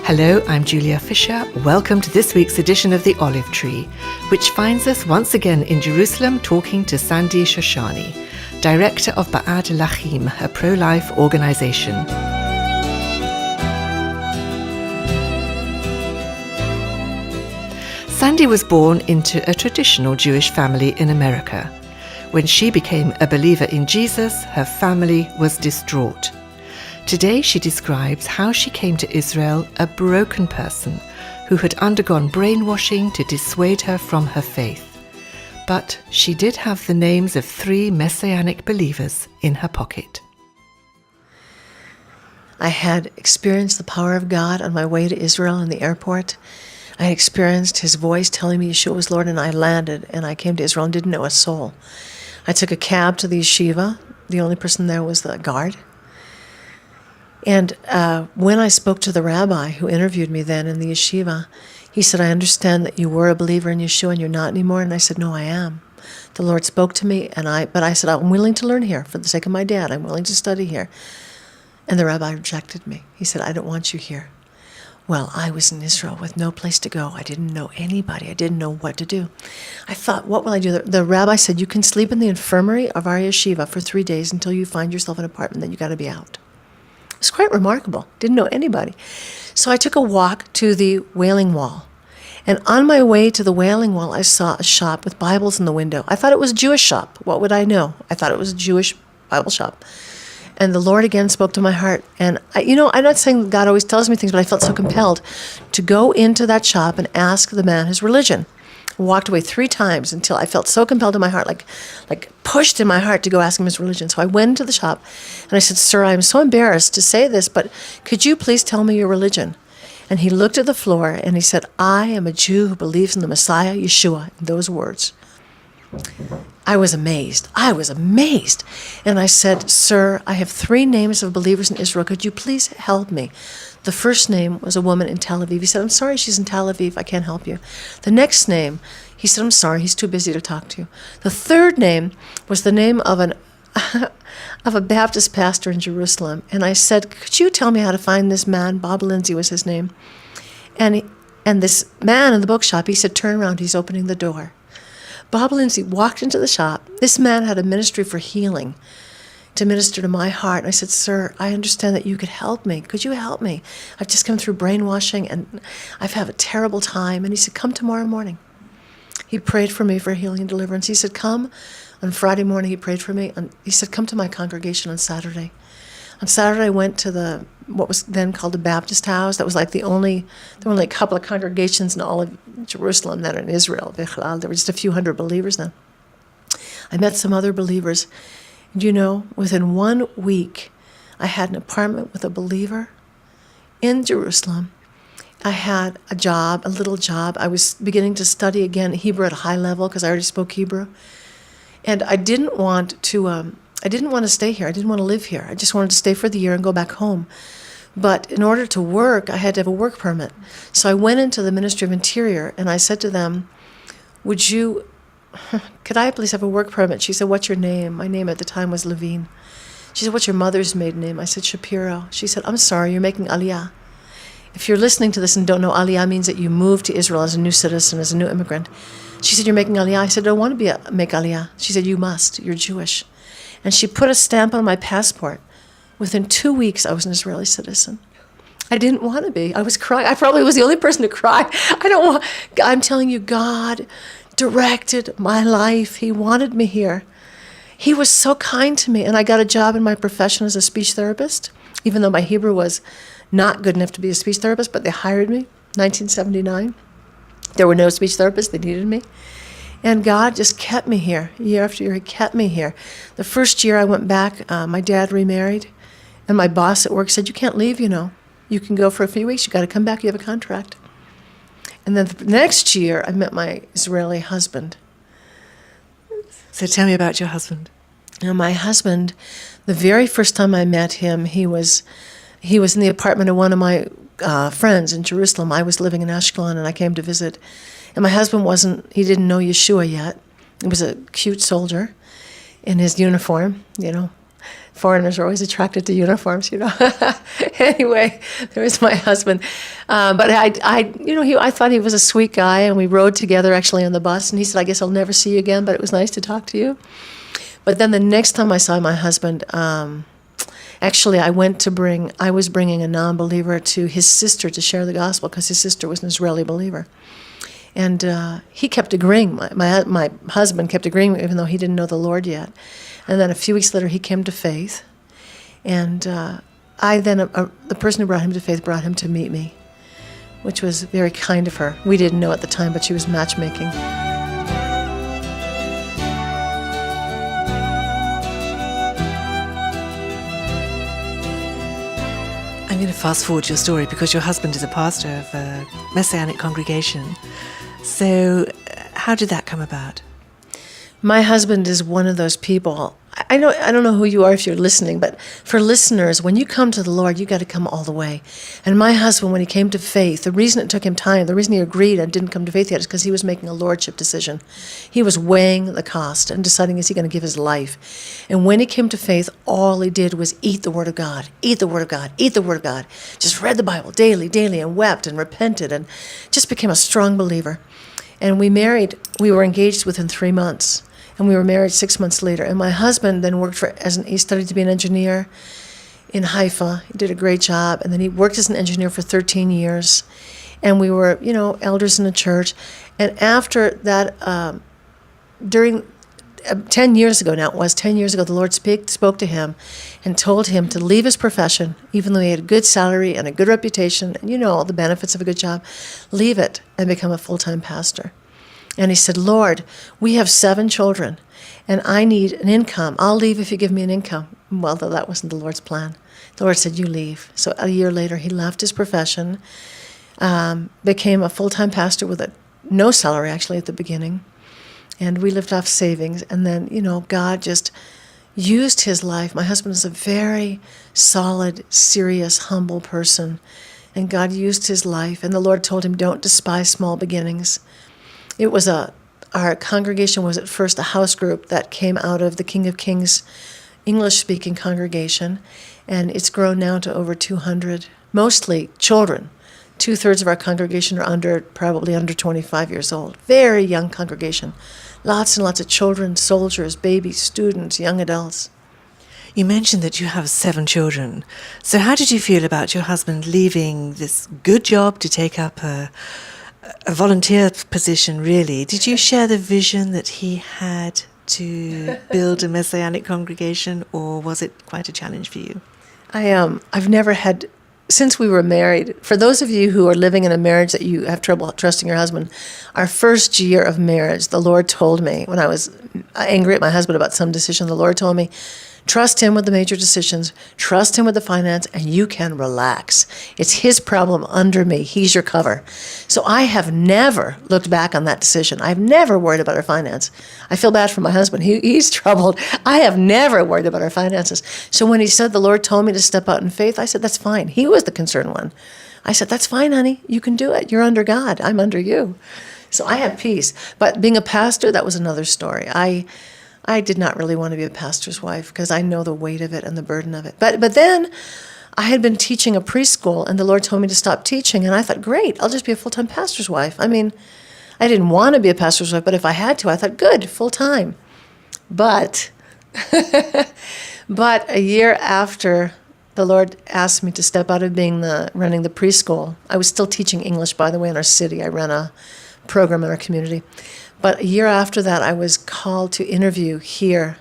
Hello, I'm Julia Fisher. Welcome to this week's edition of The Olive Tree, which finds us once again in Jerusalem talking to Sandi Soshani, director of Ba'ad Lachim, a pro-life organization. Sandi was born into a traditional Jewish family in America. When she became a believer in Jesus, her family was distraught. Today she describes how she came to Israel a broken person who had undergone brainwashing to dissuade her from her faith. But she did have the names of 3 Messianic believers in her pocket. I had experienced the power of God on my way to Israel in the airport. I had experienced his voice telling me Yeshua was Lord, and I landed and I came to Israel and didn't know a soul. I took a cab to the yeshiva. The only person there was the guard. And when I spoke to the rabbi who interviewed me then in the yeshiva, he said, I understand that you were a believer in Yeshua and you're not anymore. And I said, no, I am. The Lord spoke to me, but I said, I'm willing to learn here for the sake of my dad. I'm willing to study here. And the rabbi rejected me. He said, I don't want you here. Well, I was in Israel with no place to go. I didn't know anybody. I didn't know what to do. I thought, what will I do? The rabbi said, you can sleep in the infirmary of our yeshiva for 3 days until you find yourself an apartment, then you got to be out. It was quite remarkable. Didn't know anybody. So I took a walk to the Wailing Wall. And on my way to the Wailing Wall, I saw a shop with Bibles in the window. I thought it was a Jewish shop. What would I know? I thought it was a Jewish Bible shop. And the Lord again spoke to my heart. And, I'm not saying God always tells me things, but I felt so compelled to go into that shop and ask the man his religion. I walked away 3 times until I felt so compelled in my heart, like pushed in my heart to go ask him his religion. So I went into the shop and I said, Sir, I'm so embarrassed to say this, but could you please tell me your religion? And he looked at the floor and he said, I am a Jew who believes in the Messiah, Yeshua, in those words. I was amazed. And I said, Sir, I have 3 names of believers in Israel. Could you please help me? The first name was a woman in Tel Aviv. He said, I'm sorry, she's in Tel Aviv. I can't help you. The next name, he said, I'm sorry, he's too busy to talk to you. The third name was the name of of a Baptist pastor in Jerusalem. And I said, could you tell me how to find this man? Bob Lindsay was his name. And this man in the bookshop, he said, turn around, he's opening the door. Bob Lindsay walked into the shop. This man had a ministry for healing to minister to my heart. And I said, Sir, I understand that you could help me. Could you help me? I've just come through brainwashing and I've had a terrible time. And he said, come tomorrow morning. He prayed for me for healing and deliverance. He said, come. On Friday morning, he prayed for me. And he said, come to my congregation on Saturday. On Saturday, I went to what was then called the Baptist house. That was like there were only a couple of congregations in all of Jerusalem then in Israel. There were just a few hundred believers then. I met some other believers. And within 1 week, I had an apartment with a believer in Jerusalem. I had a little job. I was beginning to study again Hebrew at a high level because I already spoke Hebrew. And I didn't want to stay here. I didn't want to live here. I just wanted to stay for the year and go back home. But in order to work, I had to have a work permit. So I went into the Ministry of Interior and I said to them, could I please have a work permit? She said, what's your name? My name at the time was Levine. She said, what's your mother's maiden name? I said, Shapiro. She said, I'm sorry, you're making Aliyah. If you're listening to this and don't know, Aliyah means that you moved to Israel as a new citizen, as a new immigrant. She said, you're making Aliyah. I said, I don't want to make Aliyah. She said, you must. You're Jewish. And she put a stamp on my passport. Within 2 weeks, I was an Israeli citizen. I didn't want to be. I was crying. I probably was the only person to cry. I'm telling you, God directed my life. He wanted me here. He was so kind to me. And I got a job in my profession as a speech therapist, even though my Hebrew was not good enough to be a speech therapist, but they hired me, 1979. There were no speech therapists. They needed me. And God just kept me here. Year after year, he kept me here. The first year I went back, my dad remarried, and my boss at work said, you can't leave, You can go for a few weeks. You got to come back. You have a contract. And then the next year, I met my Israeli husband. So tell me about your husband. Now, my husband, the very first time I met him, he was in the apartment of one of my friends in Jerusalem. I was living in Ashkelon, and I came to visit. And my husband he didn't know Yeshua yet. He was a cute soldier in his uniform, Foreigners are always attracted to uniforms, you know. Anyway, there was my husband. But I thought he was a sweet guy, and we rode together actually on the bus. And he said, "I guess I'll never see you again, but it was nice to talk to you." But then the next time I saw my husband, actually I was bringing a non-believer to his sister to share the gospel because his sister was an Israeli believer. And he kept agreeing. My husband kept agreeing, even though he didn't know the Lord yet. And then a few weeks later, he came to faith. And the person who brought him to faith brought him to meet me, which was very kind of her. We didn't know at the time, but she was matchmaking. I'm going to fast forward your story because your husband is a pastor of a Messianic congregation. So how did that come about? My husband is one of those people. I don't know who you are if you're listening, but for listeners, when you come to the Lord, you got to come all the way. And my husband, when he came to faith, the reason it took him time, the reason he agreed and didn't come to faith yet is because he was making a lordship decision. He was weighing the cost and deciding, is he going to give his life? And when he came to faith, all he did was eat the Word of God, eat the Word of God, eat the Word of God. Just read the Bible daily, and wept and repented and just became a strong believer. And we were engaged within 3 months. And we were married 6 months later. And my husband then he studied to be an engineer in Haifa. He did a great job. And then he worked as an engineer for 13 years. And we were, elders in the church. And after that, during 10 years ago now, the Lord spoke to him and told him to leave his profession, even though he had a good salary and a good reputation, and all the benefits of a good job, leave it and become a full-time pastor. And he said, "Lord, we have 7 children, and I need an income. I'll leave if you give me an income." Well, though that wasn't the Lord's plan. The Lord said, "You leave." So a year later, he left his profession, became a full-time pastor with no salary, actually, at the beginning. And we lived off savings. And then, God just used his life. My husband is a very solid, serious, humble person. And God used his life. And the Lord told him, "Don't despise small beginnings." It was our congregation was at first a house group that came out of the King of Kings English-speaking congregation, and it's grown now to over 200, mostly children. 2/3 of our congregation are probably under 25 years old. Very young congregation. Lots and lots of children, soldiers, babies, students, young adults. You mentioned that you have 7 children. So how did you feel about your husband leaving this good job to take up a volunteer position, really? Did you share the vision that he had to build a Messianic congregation, or was it quite a challenge for you? I've never had, since we were married, for those of you who are living in a marriage that you have trouble trusting your husband, our first year of marriage, the Lord told me, when I was angry at my husband about some decision, the Lord told me, trust him with the major decisions, trust him with the finance, and you can relax. It's his problem under me. He's your cover. So I have never looked back on that decision. I've never worried about our finance. I feel bad for my husband. He's troubled. I have never worried about our finances. So when he said the Lord told me to step out in faith, I said, that's fine. He was the concerned one. I said, that's fine, honey. You can do it. You're under God. I'm under you. So I had peace. But being a pastor, that was another story. I did not really want to be a pastor's wife because I know the weight of it and the burden of it. But then I had been teaching a preschool, and the Lord told me to stop teaching, and I thought, great, I'll just be a full-time pastor's wife. I mean, I didn't want to be a pastor's wife, but if I had to, I thought, good, full-time. But a year after the Lord asked me to step out of running the preschool, I was still teaching English, by the way, in our city. I ran a program in our community. But a year after that, I was called to interview here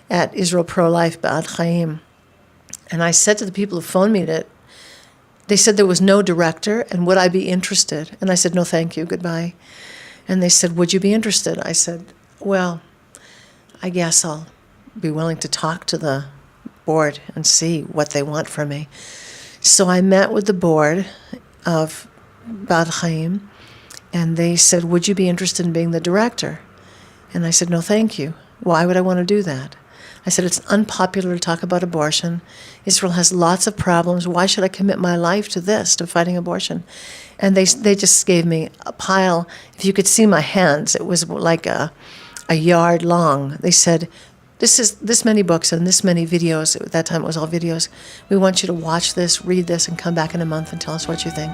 at Israel Pro-Life, Ba'ad Lachim. And I said to the people who phoned me they said there was no director, and would I be interested? And I said, no, thank you, goodbye. And they said, would you be interested? I said, well, I guess I'll be willing to talk to the board and see what they want from me. So I met with the board of Ba'ad Lachim, and they said, would you be interested in being the director? And I said, no, thank you. Why would I want to do that? I said, it's unpopular to talk about abortion. Israel has lots of problems. Why should I commit my life to this, to fighting abortion? And they just gave me a pile. If you could see my hands, it was like a yard long. They said, this many books and this many videos. At that time it was all videos. We want you to watch this, read this, and come back in a month and tell us what you think.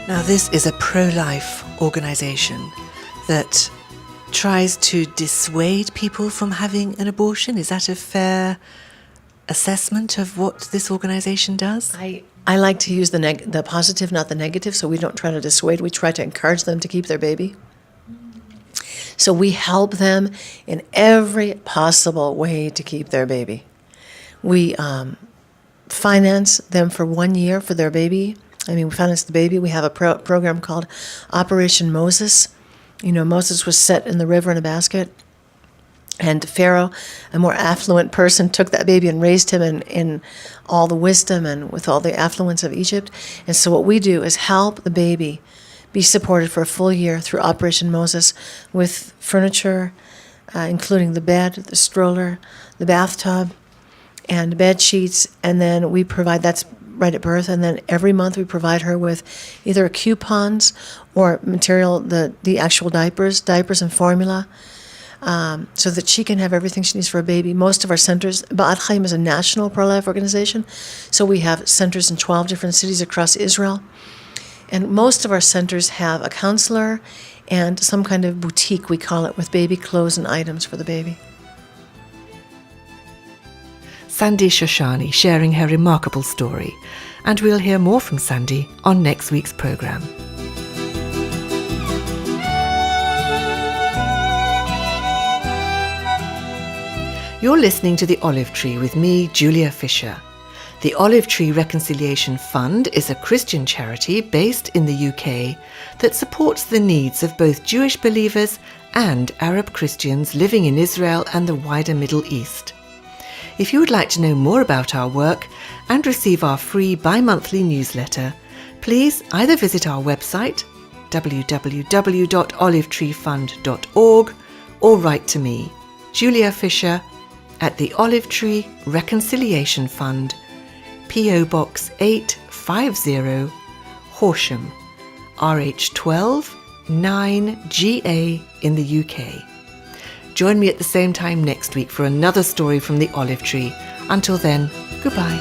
Now, this is a pro-life organization that tries to dissuade people from having an abortion. Is that a fair assessment of what this organization does? I like to use the positive, not the negative, so we don't try to dissuade. We try to encourage them to keep their baby. So we help them in every possible way to keep their baby. We finance them for 1 year for their baby. We finance the baby. We have a program called Operation Moses. Moses was set in the river in a basket, and Pharaoh, a more affluent person, took that baby and raised him in all the wisdom and with all the affluence of Egypt. And so what we do is help the baby be supported for a full year through Operation Moses with furniture, including the bed, the stroller, the bathtub, and bed sheets. And then we provide, that's right at birth, and then every month we provide her with either coupons or material, the actual diapers and formula, so that she can have everything she needs for a baby. Most of our centers, Ba'ad Lachim is a national pro-life organization, so we have centers in 12 different cities across Israel. And most of our centers have a counselor and some kind of boutique, we call it, with baby clothes and items for the baby. Sandi Soshani sharing her remarkable story, and we'll hear more from Sandi on next week's programme. You're listening to The Olive Tree with me, Julia Fisher. The Olive Tree Reconciliation Fund is a Christian charity based in the UK that supports the needs of both Jewish believers and Arab Christians living in Israel and the wider Middle East. If you would like to know more about our work and receive our free bi-monthly newsletter, please either visit our website, www.olivetreefund.org, or write to me, Julia Fisher, at the Olive Tree Reconciliation Fund, P.O. Box 850, Horsham, RH12 9GA in the UK. Join me at the same time next week for another story from the Olive Tree. Until then, goodbye.